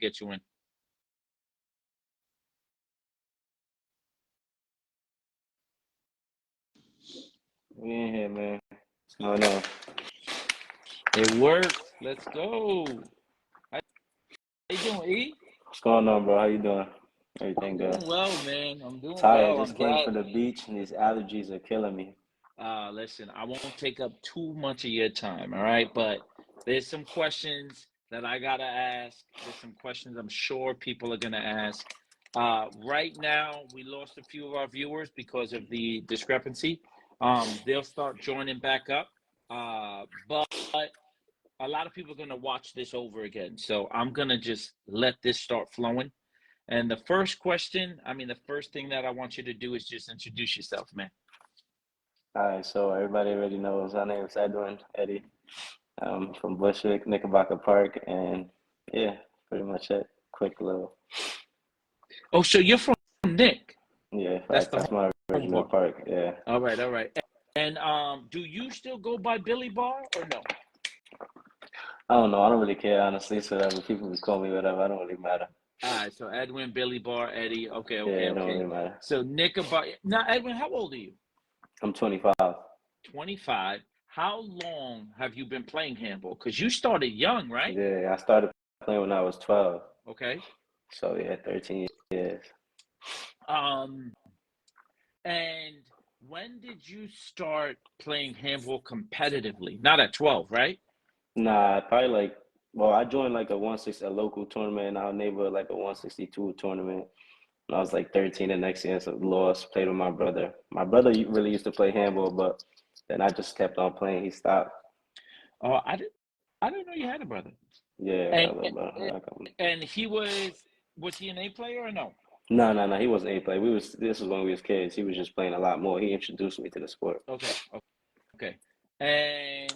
get you in. We in here, man. What's going on? It works. Let's go. How you doing, E? What's going on, bro? How you doing? I'm Everything good? doing well, man. I'm doing Tired. well. I'm Just came glad. from the beach, and these allergies are killing me. Listen, I won't take up too much of your time, all right? But there's some questions that I gotta ask. There's some questions I'm sure people are gonna ask. Right now, we lost a few of our viewers because of the discrepancy. They'll start joining back up. But a lot of people are gonna watch this over again. So I'm gonna just let this start flowing. And the first question, the first thing that I want you to do is just introduce yourself, man. All right, so everybody already knows my name is Edwin, Eddie. I'm from Bushwick, Knickerbocker Park, and yeah, pretty much it. Quick little, Oh, so you're from Nick. yeah, That's facts. the That's my home original part. park. Yeah. All right, all right. And do you still go by Billy Bar or no? I don't know. I don't really care, honestly. So whatever people can call me, whatever. I don't really matter. All right, so Edwin, Billy Bar, Eddie. Okay, Yeah, okay, it don't okay. really matter. So Knickerbocker. Now, Edwin, how old are you? I'm 25. 25. How long have you been playing handball? Because you started young, right? Yeah, I started playing when I was 12. Okay. So yeah, 13 years. Um, and when did you start playing handball competitively? Not at 12, right? Nah, probably like, well, I joined like a 160, a local tournament in our neighborhood, like a 162 tournament. When I was like 13 the next year, so lost, played with my brother. My brother really used to play handball, but then I just kept on playing. He stopped. Oh, I didn't know you had a brother. Yeah, I got And a little bit. and was he an A player or no? No. He wasn't A play. This was when we was kids. He was just playing a lot more. He introduced me to the sport. Okay, okay. And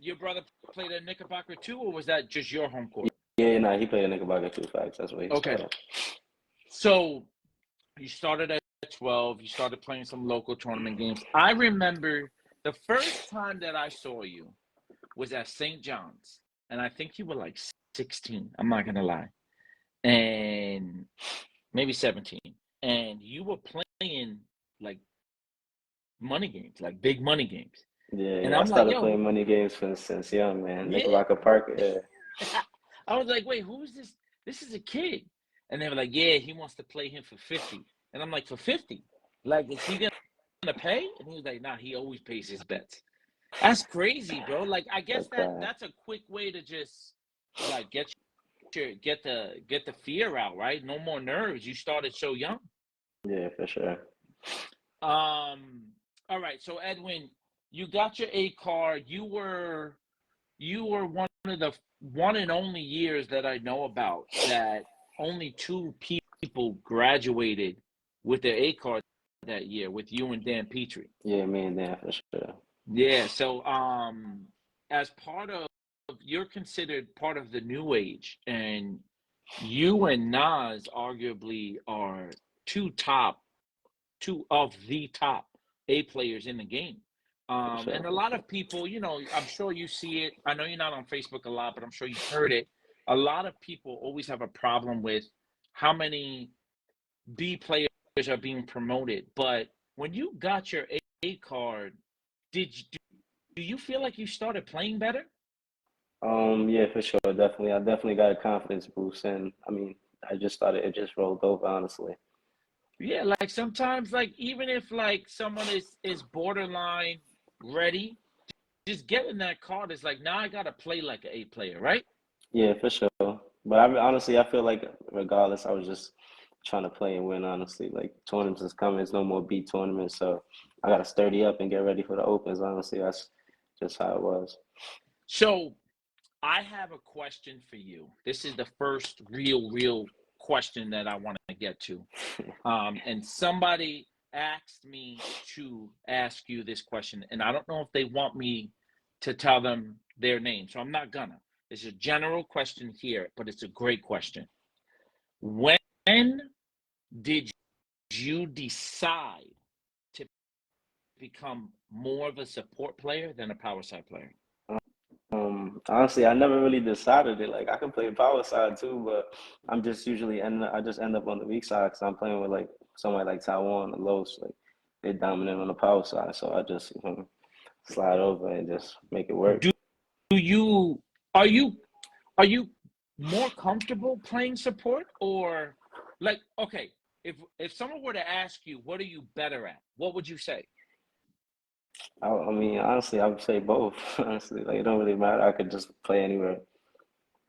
your brother played at Knickerbocker too, or was that just your home court? Yeah, nah, he played in Knickerbocker too, facts. That's where he Okay. started. So you started at 12, you started playing some local tournament games. I remember the first time that I saw you was at St. John's, and I think you were like 16. I'm not gonna lie, and maybe 17, and you were playing like money games, like big money games. And Yeah, I I'm like, started yo, playing money games since young, man. yeah. Knickerbocker Park. Yeah, I was like, wait, who is this? This is a kid. And they were like, yeah, he wants to play him for 50. And I'm like, for 50? Like, is he gonna pay? And he was like, nah, he always pays his bets. That's crazy, bro. Like, I guess that's that. that's a quick way to just like get the fear out, right? No more nerves. You started so young. Yeah, for sure. All right. So Edwin, you got your A card. You were one of the one and only years that I know about that only two people graduated with their A card that year, with you and Dan Petrie. Yeah, me and Dan for sure. Yeah, so as part of you're considered part of the new age, and you and Nas arguably are two of the top A players in the game. For sure, And a for lot sure. of people, I'm sure you see it. I know you're not on Facebook a lot, but I'm sure you've heard it. A lot of people always have a problem with how many B players are being promoted. But when you got your A card, did you, do you feel like you started playing better? Yeah, for sure, definitely. I definitely got a confidence boost, and I mean, I just started. It just rolled over, honestly. Yeah, like sometimes, like even if like someone is borderline ready, just getting that card is like, now I gotta play like an A player, right? Yeah, for sure. But honestly, I feel like regardless, I was just trying to play and win. Honestly, like tournaments is coming. There's no more B tournaments, so I gotta sturdy up and get ready for the opens. Honestly, that's just how it was. So I have a question for you. This is the first real question that I want to get to. And somebody asked me to ask you this question, and I don't know if they want me to tell them their name, so I'm not gonna. It's a general question here, but it's a great question. When did you decide to become more of a support player than a power side player? Honestly, I never really decided it. Like I can play power side too, but I just end up on the weak side because I'm playing with like somebody like Taiwan or Los. Like they're dominant on the power side, so I just slide over and just make it work. Do you are you are you more comfortable playing support, or like, okay, if someone were to ask you what are you better at, what would you say? I mean, honestly, I would say both. Honestly, like it don't really matter. I could just play anywhere.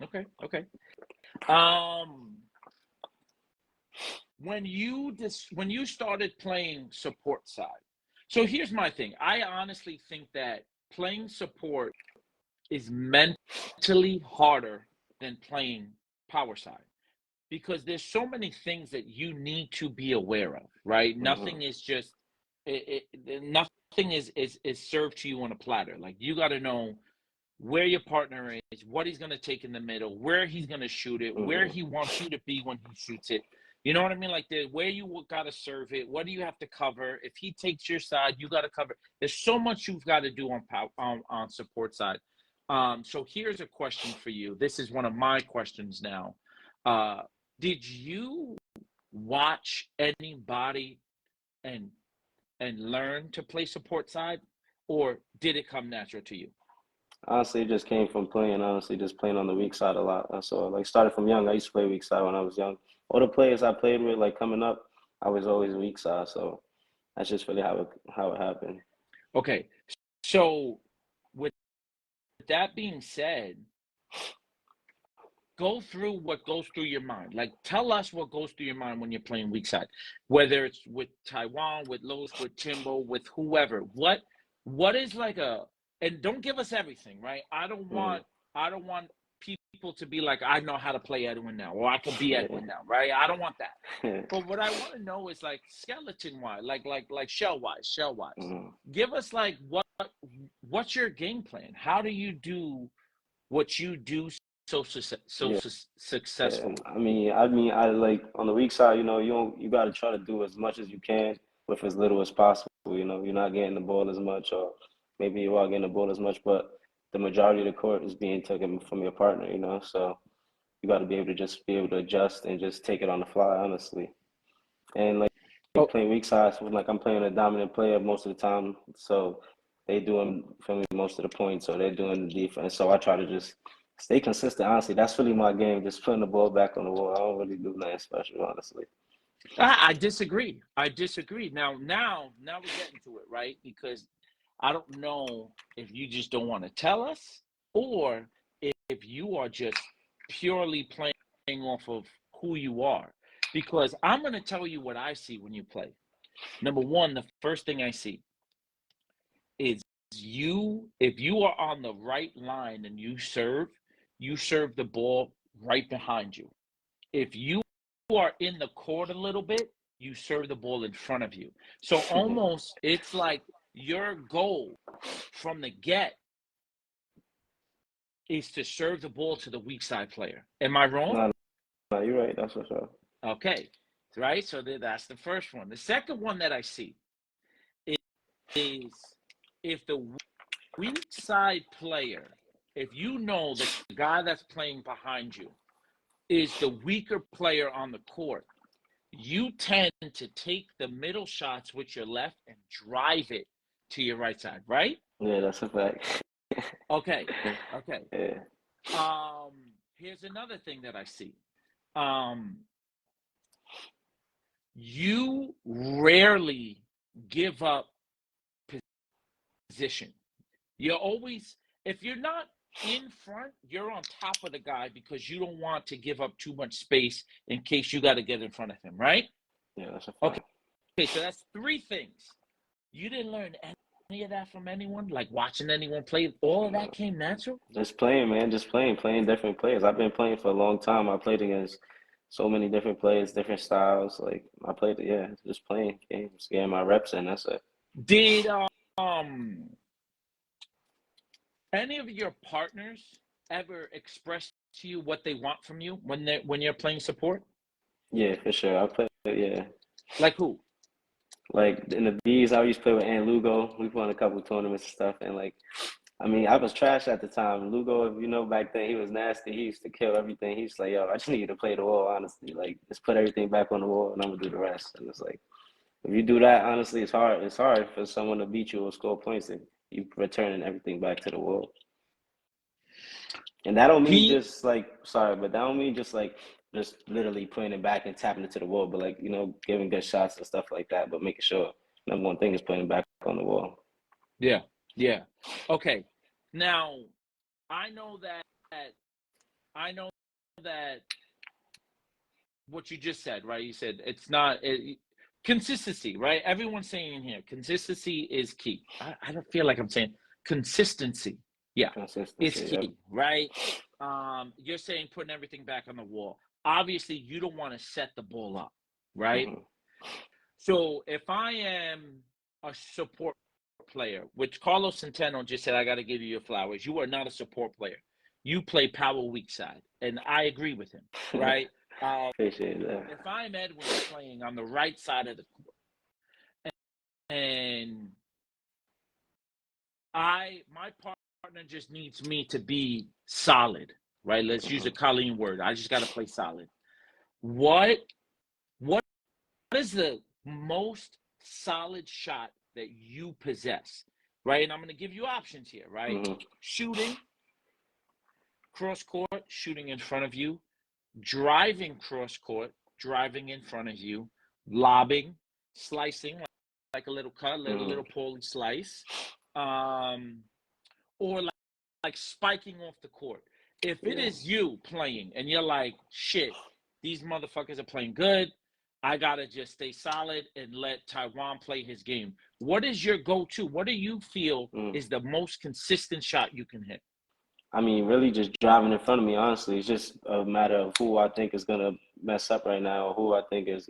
Okay, okay. Um, when you started playing support side, so here's my thing. I honestly think that playing support is mentally harder than playing power side, because there's so many things that you need to be aware of, right? Hmm. Nothing is just nothing is served to you on a platter. Like, you got to know where your partner is, what he's going to take in the middle, where he's going to shoot it, where Hmm. he wants you to be when he shoots it. You know what I mean? Like, where you got to serve it, what do you have to cover? If he takes your side, you got to cover. There's so much you've got to do on support side. So here's a question for you. This is one of my questions now. Uh, did you watch anybody and learn to play support side, or did it come natural to you? Honestly, it just came from playing. Honestly, just playing on the weak side a lot. So like started from young. I used to play weak side when I was young. All the players I played with, like coming up, I was always weak side. So that's just really how it happened. Okay. So with that being said, go through what goes through your mind. Like, tell us what goes through your mind when you're playing weak side, whether it's with Taiwan, with Los, with Timbo, with whoever. What is like a, and don't give us everything, right? Hmm. I don't want people to be like, I know how to play Edwin now, or I could be Yeah. Edwin now, right? I don't want that. But what I want to know is, like, skeleton wise, like shell wise. Hmm. Give us like what's your game plan? How do you do what you do Yeah. Yeah. successfully? I like on the weak side, you got to try to do as much as you can with as little as possible. You're not getting the ball as much, or maybe you are getting the ball as much, but the majority of the court is being taken from your partner. So you got to be able to just be able to adjust and just take it on the fly, honestly. And like Oh, playing weak sides, like I'm playing a dominant player most of the time, so they doing for me most of the points, so they're doing the defense. So I try to just stay consistent. Honestly, that's really my game. Just putting the ball back on the wall. I don't really do nothing special, honestly. I disagree. I disagree. Now we're getting to it, right? Because I don't know if you just don't want to tell us, or if you are just purely playing off of who you are. Because I'm going to tell you what I see when you play. Number one, the first thing I see is if you are on the right line and you serve the ball right behind you. If you are in the court a little bit, you serve the ball in front of you. So almost it's like your goal from the get is to serve the ball to the weak side player. Am I wrong? No, no, you're right. That's for sure. Okay. Right? So that's the first one. The second one that I see is if the weak side player, if you know the guy that's playing behind you is the weaker player on the court, you tend to take the middle shots with your left and drive it to your right side, right? Yeah, that's a fact. Okay. Okay. Yeah. Um, Here's another thing that I see. Um, you rarely give up position. You're always, if you're not in front, you're on top of the guy because you don't want to give up too much space in case you got to get in front of him, right? Yeah, that's a Okay, fact. so that's three things. You didn't learn any of that from anyone, like watching anyone play. All of that No. came natural. Just playing, man. Just playing different players. I've been playing for a long time. I played against so many different players, different styles. Like I played, yeah, just playing games, getting my reps in. That's it. Did any of your partners ever express to you what they want from you when you're playing support? Yeah, for sure. I play, yeah. Like who? Like in the B's, I used to play with Aunt Lugo. We won a couple of tournaments and stuff, and like I mean, I was trash at the time. Lugo, if you know back then, he was nasty. He used to kill everything. He's like, yo, I just need you to play the wall, honestly. Like, just put everything back on the wall, and I'm gonna do the rest. And it's like, if you do that, honestly, it's hard. It's hard for someone to beat you or score points if you returning everything back to the wall. And that don't mean He just like, sorry, but that don't mean just like just literally putting it back and tapping it to the wall, but like, giving good shots and stuff like that, but making sure number one thing is putting it back on the wall. Yeah, yeah. Okay. Now, I know that I know that what you just said, right? You said it's not consistency, right? Everyone's saying in here, consistency is key. I don't feel like I'm saying consistency. Yeah, it's Consistency, yep. key, right? You're saying putting everything back on the wall. Obviously, you don't want to set the ball up, right? Hmm. So if I am a support player, which Carlos Centeno just said, I got to give you your flowers. You are not a support player. You play power weak side, and I agree with him, right? Appreciate that. If I'm Edwin playing on the right side of the court, and my partner just needs me to be solid, right? Let's use a Colleen word. I just got to play solid. What what is the most solid shot that you possess, right? And I'm going to give you options here, right? Hmm. Shooting, cross court, shooting in front of you, driving cross court, driving in front of you, lobbing, slicing like a little cut, Hmm. little poly slice, or like spiking off the court. If it Yeah. is you playing and you're like, shit, these motherfuckers are playing good, I gotta just stay solid and let Taiwan play his game. What is your go-to? What do you feel Mm. is the most consistent shot you can hit? I mean, really just driving in front of me, honestly. It's just a matter of who I think is gonna mess up right now, or who I think is,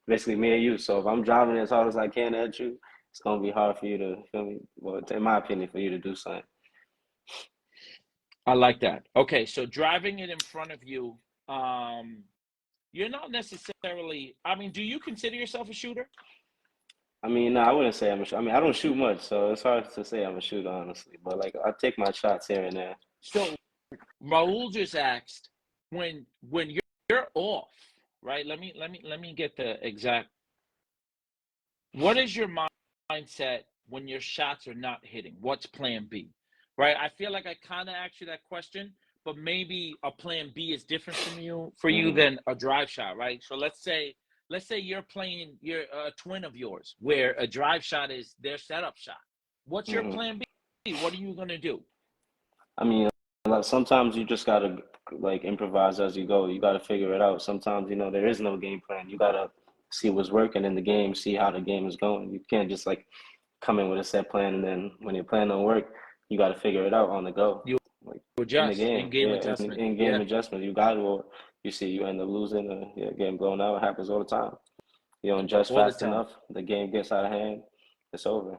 basically me and you. So if I'm driving as hard as I can at you, it's gonna be hard for you to feel me. Well, in my opinion, for you to do something. I like that. Okay, so driving it in front of you, you're not necessarily. I mean, do you consider yourself a shooter? I mean, no, I wouldn't say I'm a shooter. I mean, I don't shoot much, so it's hard to say I'm a shooter, honestly. But like, I take my shots here and there. So Raul just asked when you're off, right? Let me get the exact. What is your mindset when your shots are not hitting? What's plan B? Right? I feel like I kind of asked you that question, but maybe a plan B is different for you Hmm. than a drive shot, right? So let's say you're playing you're a twin of yours where a drive shot is their setup shot. What's your Hmm. plan B? What are you going to do? I mean, like sometimes you just gotta like improvise as you go. You gotta figure it out. Sometimes, there is no game plan. You gotta see what's working in the game, see how the game is going. You can't just like come in with a set plan and then when your plan don't work, you gotta figure it out on the go. You Like in the adjust game, in-game yeah, adjustment. in game Yeah. adjustment, you got to, or you see you end up losing or getting blown out. It happens all the time. You don't adjust All the fast time. enough, the game gets out of hand. It's over.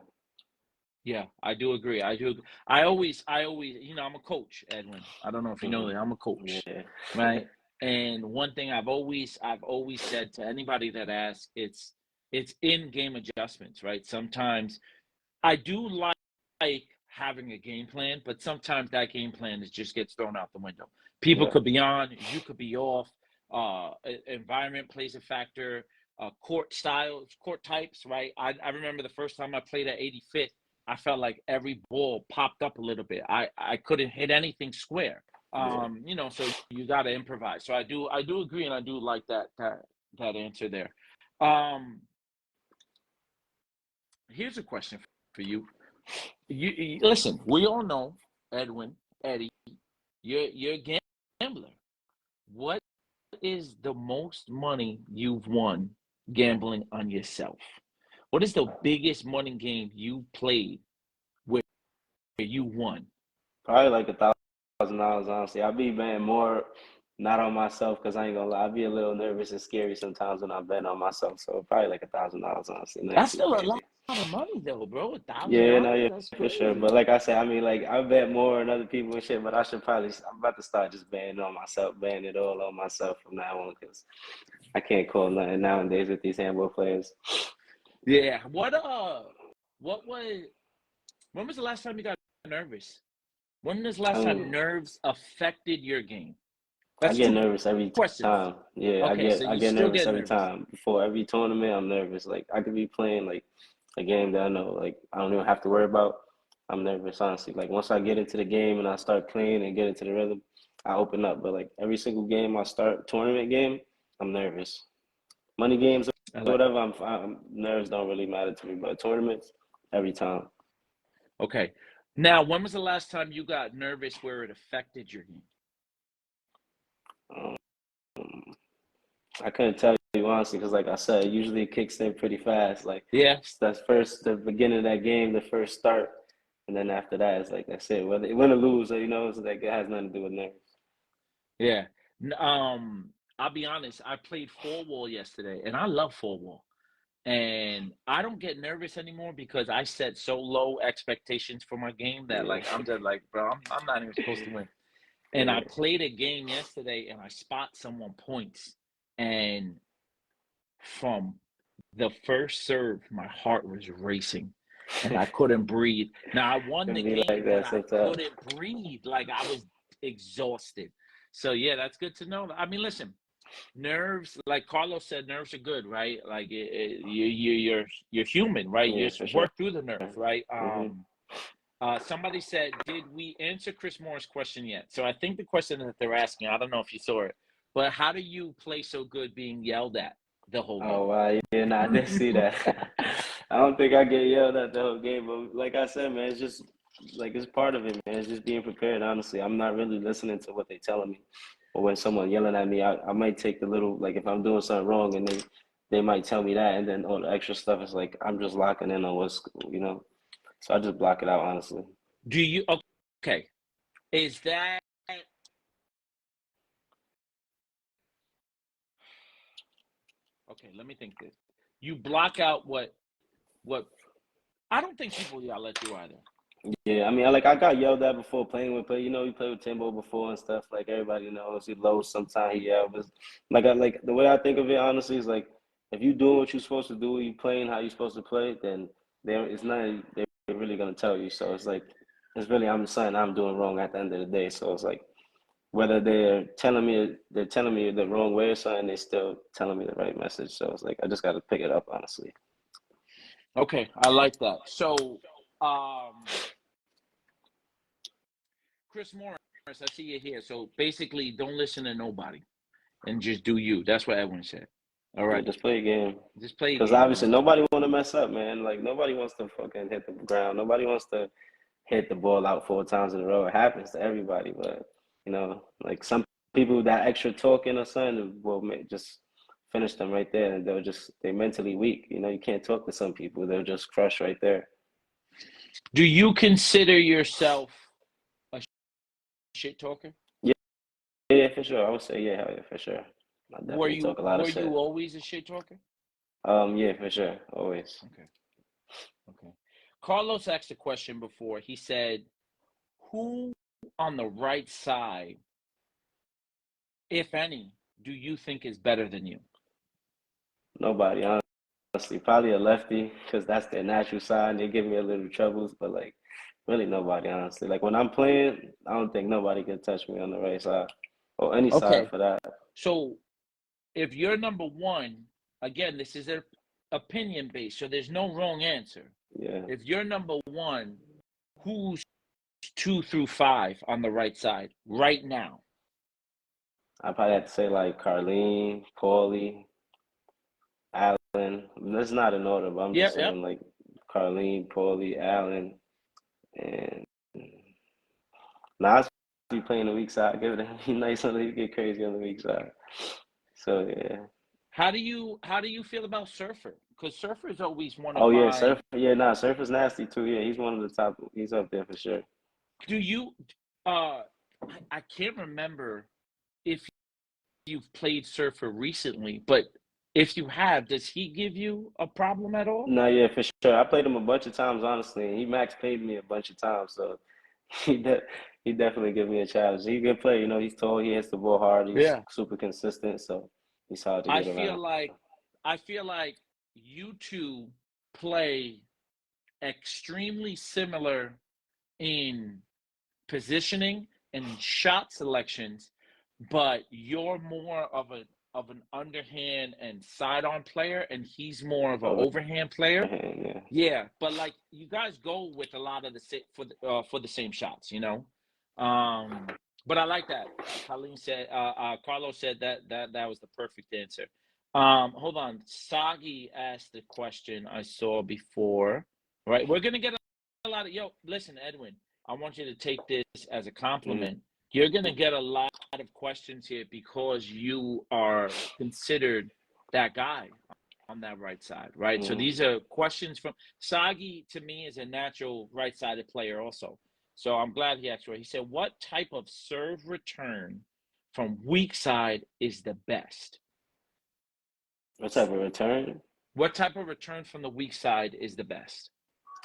Yeah, I do agree. I do. I always, I'm a coach, Edwin. I don't know if you know Hmm. that. I'm a coach, Yeah. right? And one thing I've always said to anybody that asks, it's in-game adjustments, right? Sometimes I do like having a game plan, but sometimes that game plan just gets thrown out the window. People Yeah. could be on, you could be off. Environment plays a factor. Court styles, court types, right? I remember the first time I played at 85th, I felt like every ball popped up a little bit. I couldn't hit anything square. Yeah. So you got to improvise. So I do agree, and I do like that answer there. Um, Here's a question for you. You listen. We all know Edwin, Eddie. You're a gambler. What is the most money you've won gambling on yourself? What is the biggest money game you played where you won? Probably like $1,000, honestly. I'll be betting more not on myself because I ain't gonna lie. I'll be a little nervous and scary sometimes when I bet on myself. So probably like $1,000, honestly. Nothing That's too still a lot crazy. of money, though, bro. a thousand Yeah, no, dollars. yeah, That's for sure. But crazy. like I said, I mean, like I bet more on other people and shit. But I should probably. I'm about to start just betting on myself, betting it all on myself from now on because I can't call nothing nowadays with these handball players. Yeah. What was? When was the last time you got nervous? When was the last I time mean, nerves affected your game? I That's get two nervous every questions. time. Yeah, I Okay, get so I you get still nervous get every nervous. time. Before every tournament, I'm nervous. Like I could be playing like a game that I know like I don't even have to worry about. I'm nervous, honestly. Like once I get into the game and I start playing and get into the rhythm, I open up. But like every single game I start tournament game, I'm nervous. Money games I or like. whatever, nerves don't really matter to me. But tournaments, every time. Okay. Now, when was the last time you got nervous where it affected your game? Um, I couldn't tell you honestly because, like I said, usually it kicks in pretty fast. Like Yeah, that's first the beginning of that game, the first start, and then after that, it's like that's it. Whether win or lose, it's like it has nothing to do with nerves. yeah. I'll be honest. I played four wall yesterday, and I love four wall. And I don't get nervous anymore because I set so low expectations for my game that Yeah, like I'm just like, bro, I'm not even supposed to win. And I yeah. played a game yesterday, and I spot someone points, and from the first serve, my heart was racing and I couldn't breathe. Now I won the It'd be like game, but that I sometimes. couldn't breathe. Like I was exhausted. So yeah, that's good to know. I mean, listen, nerves, like Carlos said, nerves are good, right? Like you're human, right? You Yeah, just for sure. work through the nerves, right? Hmm. Somebody said, did we answer Chris Moore's question yet? So I think the question that they're asking, I don't know if you saw it, but how do you play so good being yelled at the whole game? Oh wow, yeah, nah, I did see that. I don't think I get yelled at the whole game, but like I said, man, it's just like it's part of it, man. It's just being prepared. Honestly, I'm not really listening to what they're telling me, or when someone yelling at me, I might take the little like if I'm doing something wrong, and they might tell me that, and then all the extra stuff is like I'm just locking in on what's so I just block it out, honestly. Do you, okay, is that, okay, let me think this. You block out what, I don't think people yell at you either. Yeah, I mean, I got yelled at before playing with, you played with Timbo before and stuff. Like everybody knows, he lows sometimes. He yells. Like I like the way I think of it, honestly, is like if you doing what you're supposed to do, you playing how you're supposed to play, then it's not they're really gonna tell you. So it's like it's really I'm something I'm doing wrong at the end of the day. So it's like whether they're telling me the wrong way or something, they're still telling me the right message. So it's like I just got to pick it up, honestly. Okay, I like that. So, um, Chris Morris, I see you here. So basically, don't listen to nobody and just do you. That's what Edwin said. All Yeah, right, just play a game. just play a Because game, obviously man. nobody want to mess up, man. Like nobody wants to fucking hit the ground. Nobody wants to hit the ball out 4 times in a row. It happens to everybody, but like some people that extra talking or something will just finish them right there, and they mentally weak. You can't talk to some people; they'll just crush right there. Do you consider yourself a shit talker? Yeah, yeah, for sure. I would say yeah, hell yeah, for sure. I Were definitely you talk a lot of were shit. you always a shit talker? Yeah, for sure, always. Okay, okay. Carlos asked a question before. He said, "Who on the right side, if any, do you think is better than you?" Nobody, honestly, probably a lefty because that's their natural side. They give me a little troubles, but like really nobody, honestly. Like when I'm playing, I don't think nobody can touch me on the right side or any side Okay, for that. so if you're number one, again, this is an opinion based, so there's no wrong answer. Yeah, If you're number one, who's 2 through 5 on the right side right now? I probably have to say like Carlene, Paulie, Allen. That's not in order, but I'm Yeah, just yep. saying like Carlene, Paulie, Allen, and now I be playing the weak side. Give it a nice on the get crazy on the weak side. So yeah. How do you feel about Surfer? Because Surfer is always one of Oh yeah, my. Surf. Yeah, nah, Surf is nasty too. Yeah, he's one of the top. He's up there for sure. Do you? Uh, I can't remember if you've played Surfer recently, but if you have, does he give you a problem at all? No, yeah, for sure. I played him a bunch of times, honestly, and he max paid me a bunch of times. So he de he definitely give me a challenge. He's a good player. He's tall. He hits the ball hard. He's Yeah. super consistent. So he's hard to I get feel around. like I feel like you two play extremely similar in positioning and shot selections, but you're more of an underhand and sidearm player, and he's more of an overhand player. Yeah. Yeah, but like you guys go with a lot of the for the same shots, you know. But I like that. Carlos said that was the perfect answer. Hold on. Sagi asked the question I saw before. Right, we're gonna get a lot of listen, Edwin. I want you to take this as a compliment. You're gonna get a lot of questions here because you are considered that guy on that right side, right? So these are questions from Sagi. To me, is a natural right-sided player also. So I'm glad he asked. He said, "What type of serve return from weak side is the best?" What type of return? What type of return from the weak side is the best?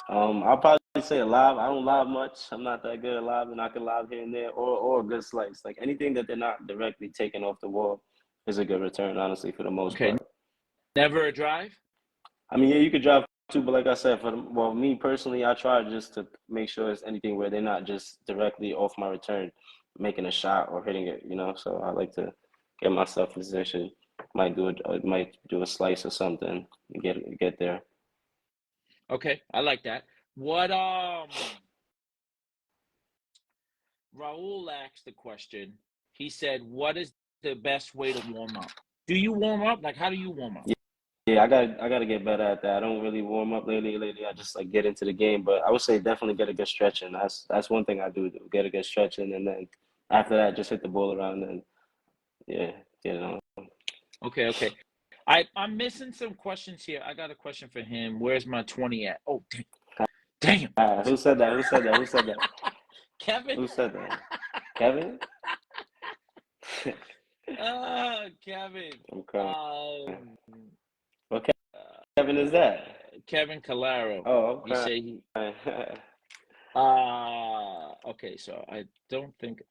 I'll probably say a live. I don't live much. I'm not that good at live, and I can live here and there, or a good slice. Like anything that they're not directly taking off the wall is a good return, honestly, for the most part. Never a drive? I mean, yeah, you could drive too, but like I said, me personally, I try just to make sure it's anything where they're not just directly off my return, making a shot or hitting it, you know. So I like to get myself in position. Might do a slice or something and get there. Okay, I like that. What Raul asked the question. He said, "What is the best way to warm up?" Do you warm up? Like, how do you warm up? Yeah, I gotta get better at that. I don't really warm up lately. Lately, I just like get into the game. But I would say definitely get a good stretching. That's one thing I do. Get a good stretching, and then after that, just hit the ball around and yeah, get it on. Okay. I'm missing some questions here. I got a question for him. Where's my 20 at? Oh, damn. Who said that? Who said that? Who said that? Kevin? Who said that? Kevin? Kevin. I'm crying. What Kevin is that? Kevin Calaro. Oh, You okay. say he. Okay, so I don't think.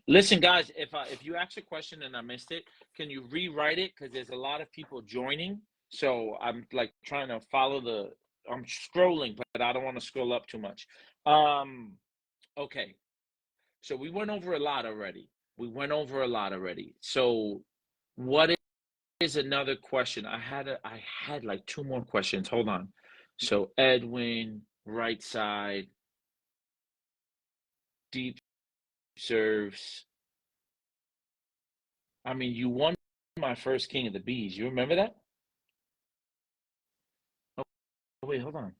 Listen, guys, if you ask a question and I missed it, can you rewrite it? Because there's a lot of people joining, so I'm like trying to follow I'm scrolling, but I don't want to scroll up too much. Okay, so we went over a lot already. So, what is another question? I had like two more questions. Hold on. So Edwin, right side, deep serves. I mean, you won my first King of the Bees. You remember that? Oh, wait, hold on.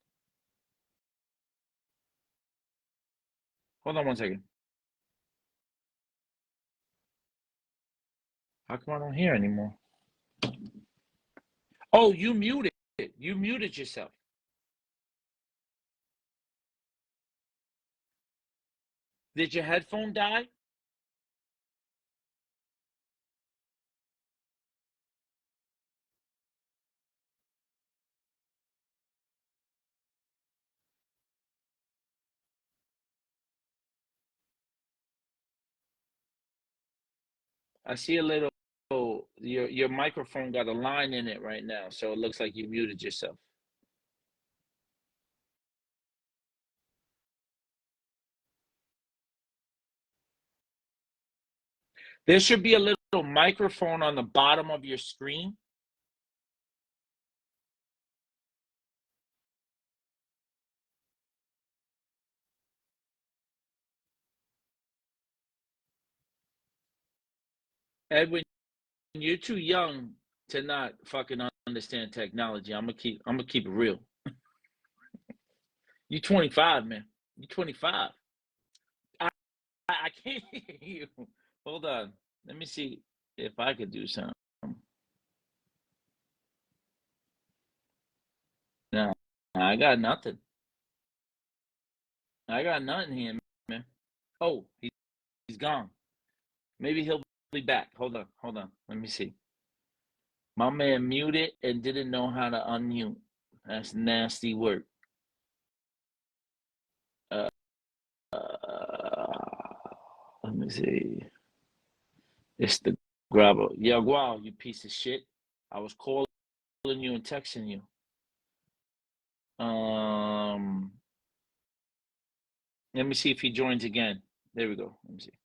Hold on one second. How come I don't hear anymore? Oh, you muted. You muted yourself. Did your headphone die? I see a little. Your microphone got a line in it right now, so it looks like you muted yourself. There should be a little microphone on the bottom of your screen. Edwin, you're too young to not fucking understand technology. I'm gonna keep it real. You 25, man. You 25. I can't hear you. Hold on. Let me see if I could do something. No, I got nothing. I got nothing here, man. Oh, he's gone. Maybe he'll be back. Hold on. Let me see. My man muted and didn't know how to unmute. That's nasty work. Let me see. It's the grabber. Yeah, wow, you piece of shit. I was calling you and texting you. Let me see if he joins again. There we go. Let me see.